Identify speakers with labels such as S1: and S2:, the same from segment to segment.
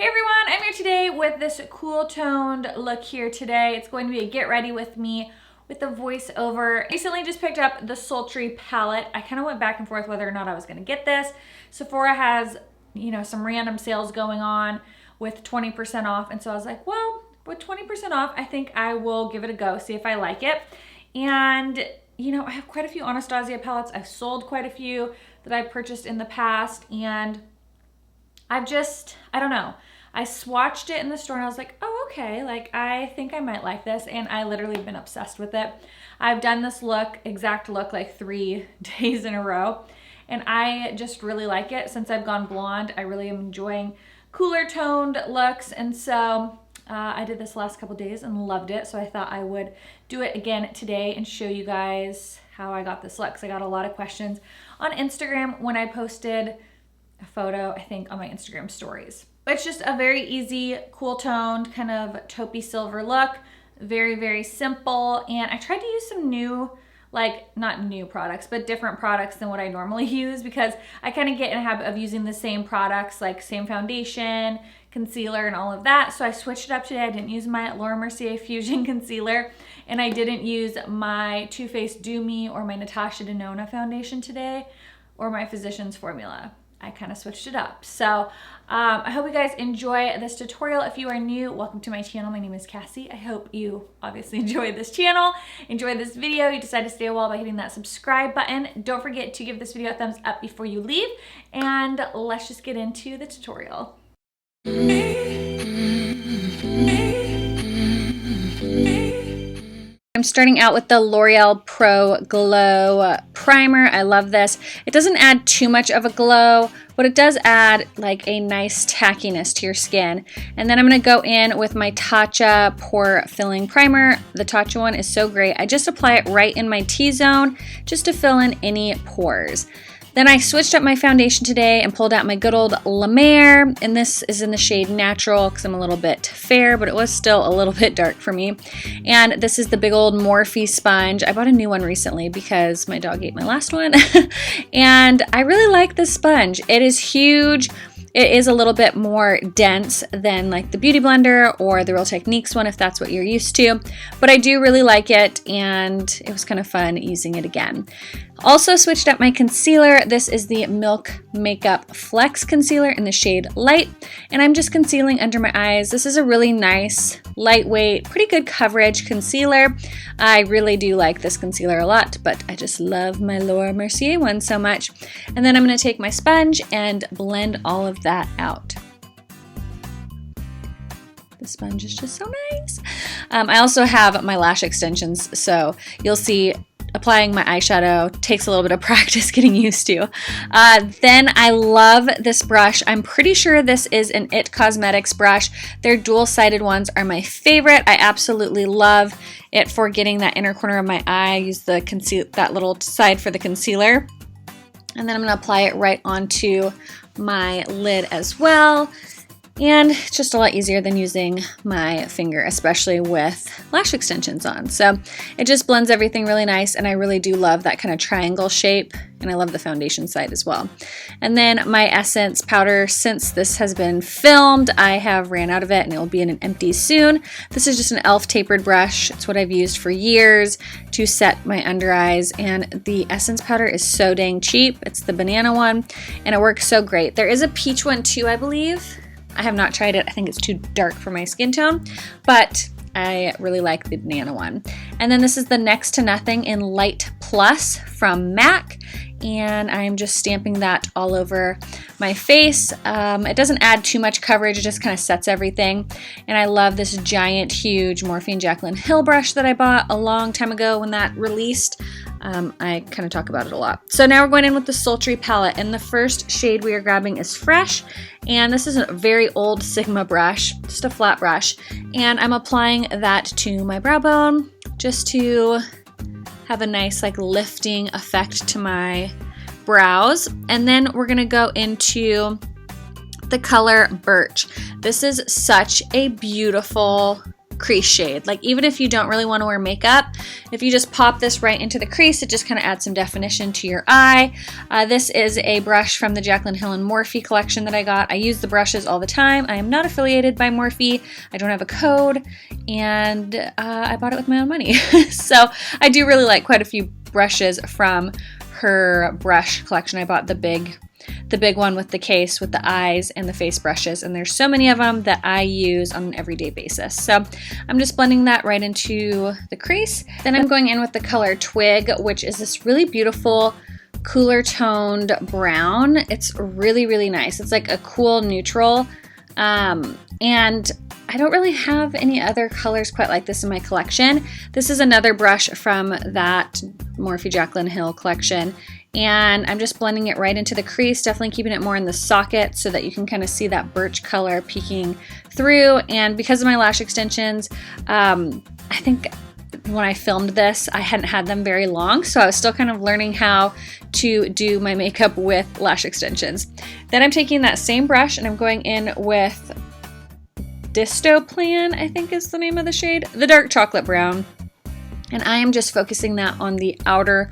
S1: Hey everyone, I'm here today with this cool toned look here today. It's going to be a get ready with me with the voiceover. I recently just picked up the Sultry Palette. I kind of went back and forth whether or not I was going to get this. Sephora has, some random sales going on with 20% off. And so I was like, well, with 20% off, I think I will give it a go, see if I like it. And, I have quite a few Anastasia palettes. I've sold quite a few that I purchased in the past. And I don't know. I swatched it in the store and I was like, oh, okay, I think I might like this. And I literally have been obsessed with it. I've done this exact look like 3 days in a row. And I just really like it. Since I've gone blonde, I really am enjoying cooler toned looks. And so I did this last couple days and loved it. So I thought I would do it again today and show you guys how I got this look. So I got a lot of questions on Instagram when I posted a photo, I think, on my Instagram stories. It's just a very easy, cool toned, kind of taupey silver look. Very, very simple. And I tried to use some new, not new products, but different products than what I normally use, because I kind of get in a habit of using the same products, like same foundation, concealer, and all of that. So I switched it up today. I didn't use my Laura Mercier Fusion Concealer, and I didn't use my Too Faced Do Me or my Natasha Denona foundation today, or my Physicians Formula. I kind of switched it up. So I hope you guys enjoy this tutorial. If you are new, welcome to my channel. My name is Cassie. I hope you obviously enjoy this channel, enjoy this video. You decide to stay a while by hitting that subscribe button. Don't forget to give this video a thumbs up before you leave. And let's just get into the tutorial. I'm starting out with the L'Oreal Pro Glow Primer. I love this. It doesn't add too much of a glow, but it does add like a nice tackiness to your skin. And then I'm going to go in with my Tatcha Pore Filling Primer. The Tatcha one is so great. I just apply it right in my T-zone just to fill in any pores. Then I switched up my foundation today and pulled out my good old La Mer, and this is in the shade Natural because I'm a little bit fair, but it was still a little bit dark for me. And this is the big old Morphe sponge. I bought a new one recently because my dog ate my last one. And I really like this sponge. It is huge. It is a little bit more dense than like the Beauty Blender or the Real Techniques one, if that's what you're used to. But I do really like it, and it was kind of fun using it again. Also switched up my concealer. This is the Milk Makeup Flex Concealer in the shade Light, and I'm just concealing under my eyes. This is a really nice, lightweight, pretty good coverage concealer. I really do like this concealer a lot, but I just love my Laura Mercier one so much. And then I'm going to take my sponge and blend all of that out. The sponge is just so nice. I also have my lash extensions, so you'll see applying my eyeshadow takes a little bit of practice getting used to. Then I love this brush. I'm pretty sure this is an IT Cosmetics brush. Their dual-sided ones are my favorite. I absolutely love it for getting that inner corner of my eye. I use that little side for the concealer. And then I'm going to apply it right onto my lid as well. And it's just a lot easier than using my finger, especially with lash extensions on. So it just blends everything really nice, and I really do love that kind of triangle shape, and I love the foundation side as well. And then my Essence powder, since this has been filmed, I have ran out of it and it will be in an empty soon. This is just an e.l.f. tapered brush. It's what I've used for years to set my under eyes, and the Essence powder is so dang cheap. It's the banana one, and it works so great. There is a peach one too, I believe. I have not tried it. I think it's too dark for my skin tone, but I really like the banana one. And then this is the Next to Nothing in Light Plus from MAC, and I'm just stamping that all over my face. It doesn't add too much coverage, it just kind of sets everything. And I love this giant, huge Morphe and Jaclyn Hill brush that I bought a long time ago when that released. I kind of talk about it a lot. So now we're going in with the Sultry Palette, and the first shade we are grabbing is Fresh, and this is a very old Sigma brush, just a flat brush, and I'm applying that to my brow bone just to have a nice lifting effect to my brows. And then we're gonna go into the color Birch. This is such a beautiful crease shade. Like even if you don't really want to wear makeup, if you just pop this right into the crease, it just kind of adds some definition to your eye. This is a brush from the Jaclyn Hill and Morphe collection that I got. I use the brushes all the time. I am not affiliated by Morphe. I don't have a code, and I bought it with my own money. So I do really like quite a few brushes from her brush collection. I bought the big one with the case with the eyes and the face brushes, and there's so many of them that I use on an everyday basis. So I'm just blending that right into the crease. Then I'm going in with the color Twig, which is this really beautiful cooler toned brown. It's really, really nice. It's like a cool neutral, and I don't really have any other colors quite like this in my collection. This is another brush from that Morphe Jaclyn Hill collection, and I'm just blending it right into the crease, definitely keeping it more in the socket so that you can kind of see that birch color peeking through. And because of my lash extensions, I think when I filmed this, I hadn't had them very long, so I was still kind of learning how to do my makeup with lash extensions. Then I'm taking that same brush and I'm going in with Dystoplan, I think is the name of the shade, the dark chocolate brown. And I am just focusing that on the outer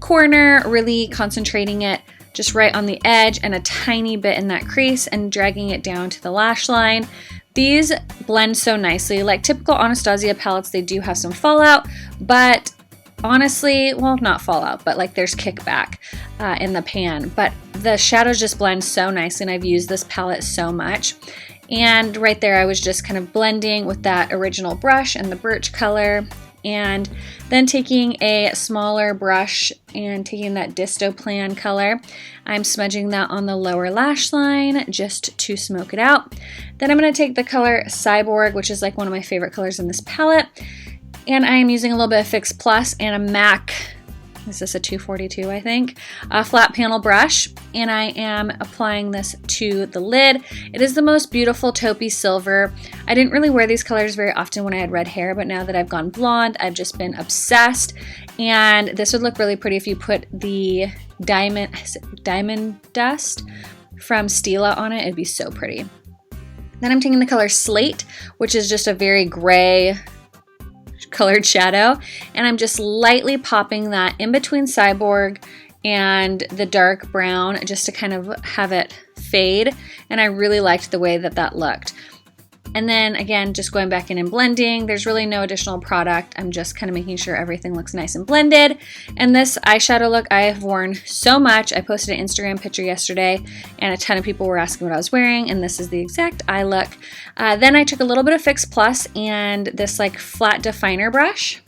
S1: corner, really concentrating it just right on the edge and a tiny bit in that crease and dragging it down to the lash line. These blend so nicely. Like typical Anastasia palettes, they do have some fallout, but honestly, well, not fallout, but like there's kickback in the pan. But the shadows just blend so nicely, and I've used this palette so much. And right there, I was just kind of blending with that original brush and the birch color, and then taking a smaller brush and taking that Dystoplan color, I'm smudging that on the lower lash line just to smoke it out. Then I'm going to take the color Cyborg, which is like one of my favorite colors in this palette, and I am using a little bit of Fix Plus and a MAC, is this a 242, I think, a flat panel brush, and I am applying this to the lid. It is the most beautiful taupey silver. I didn't really wear these colors very often when I had red hair, but now that I've gone blonde, I've just been obsessed, and this would look really pretty if you put the diamond dust from Stila on it. It'd be so pretty. Then I'm taking the color Slate, which is just a very gray colored shadow, and I'm just lightly popping that in between Cyborg and the dark brown just to kind of have it fade, and I really liked the way that that looked. And then again, just going back in and blending. There's really no additional product. I'm just kind of making sure everything looks nice and blended. And this eyeshadow look I have worn so much. I posted an Instagram picture yesterday and a ton of people were asking what I was wearing, and this is the exact eye look. Then I took a little bit of Fix Plus and this like flat definer brush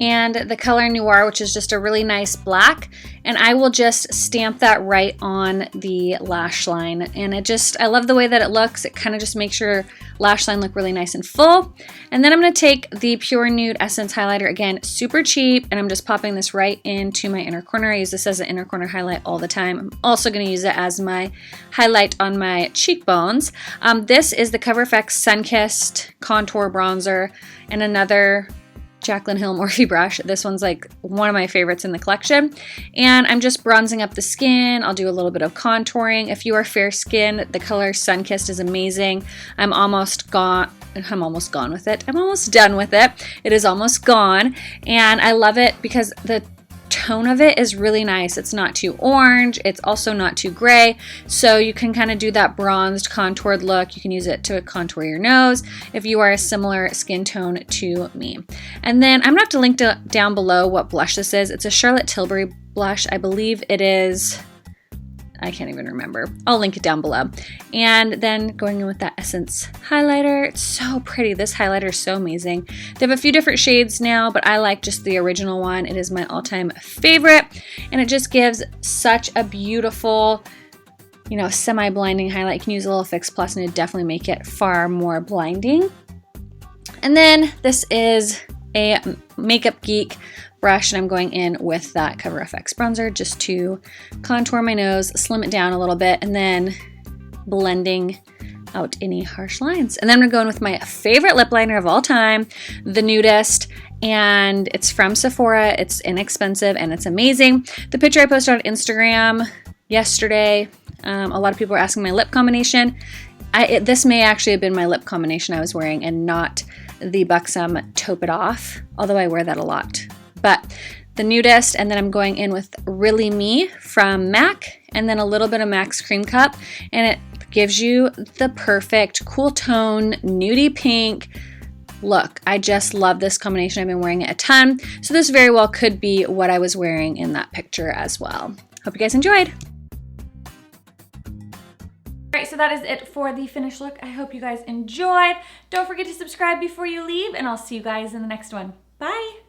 S1: and the color Noir, which is just a really nice black, and I will just stamp that right on the lash line. And I love the way that it looks. It kind of just makes your lash line look really nice and full. And then I'm going to take the Pure Nude Essence highlighter, again, super cheap, and I'm just popping this right into my inner corner. I use this as an inner corner highlight all the time. I'm also going to use it as my highlight on my cheekbones. This is the Cover FX Sunkissed Contour Bronzer, and another Jaclyn Hill Morphe brush. This one's like one of my favorites in the collection, and I'm just bronzing up the skin. I'll do a little bit of contouring. If you are fair skinned, the color Sunkissed is amazing. I'm almost gone with it. I'm almost done with it. It is almost gone, and I love it because the tone of it is really nice. It's not too orange. It's also not too gray. So you can kind of do that bronzed contoured look. You can use it to contour your nose if you are a similar skin tone to me. And then I'm going to have to link down below what blush this is. It's a Charlotte Tilbury blush. I believe it is, I can't even remember. I'll link it down below. And then going in with that Essence highlighter. It's so pretty. This highlighter is so amazing. They have a few different shades now, but I like just the original one. It is my all-time favorite. And it just gives such a beautiful, you know, semi-blinding highlight. You can use a little Fix Plus and it'd definitely make it far more blinding. And then this is a Makeup Geek brush, and I'm going in with that Cover FX bronzer just to contour my nose, slim it down a little bit, and then blending out any harsh lines. And then I'm going with my favorite lip liner of all time, the Nudist, and it's from Sephora. It's inexpensive and it's amazing. The picture I posted on Instagram yesterday, a lot of people were asking my lip combination. This may actually have been my lip combination I was wearing and not
S2: the Buxom Taupe It Off, although I wear that a lot. But the nudist, and then I'm going in with Really Me from MAC, and then a little bit of MAC's Cream Cup, and it gives you the perfect cool tone, nudie pink look. I just love this combination. I've been wearing it a ton, so this very well could be what I was wearing in that picture as well. Hope you guys enjoyed.
S1: Alright, so that is it for the finished look. I hope you guys enjoyed. Don't forget to subscribe before you leave, and I'll see you guys in the next one. Bye!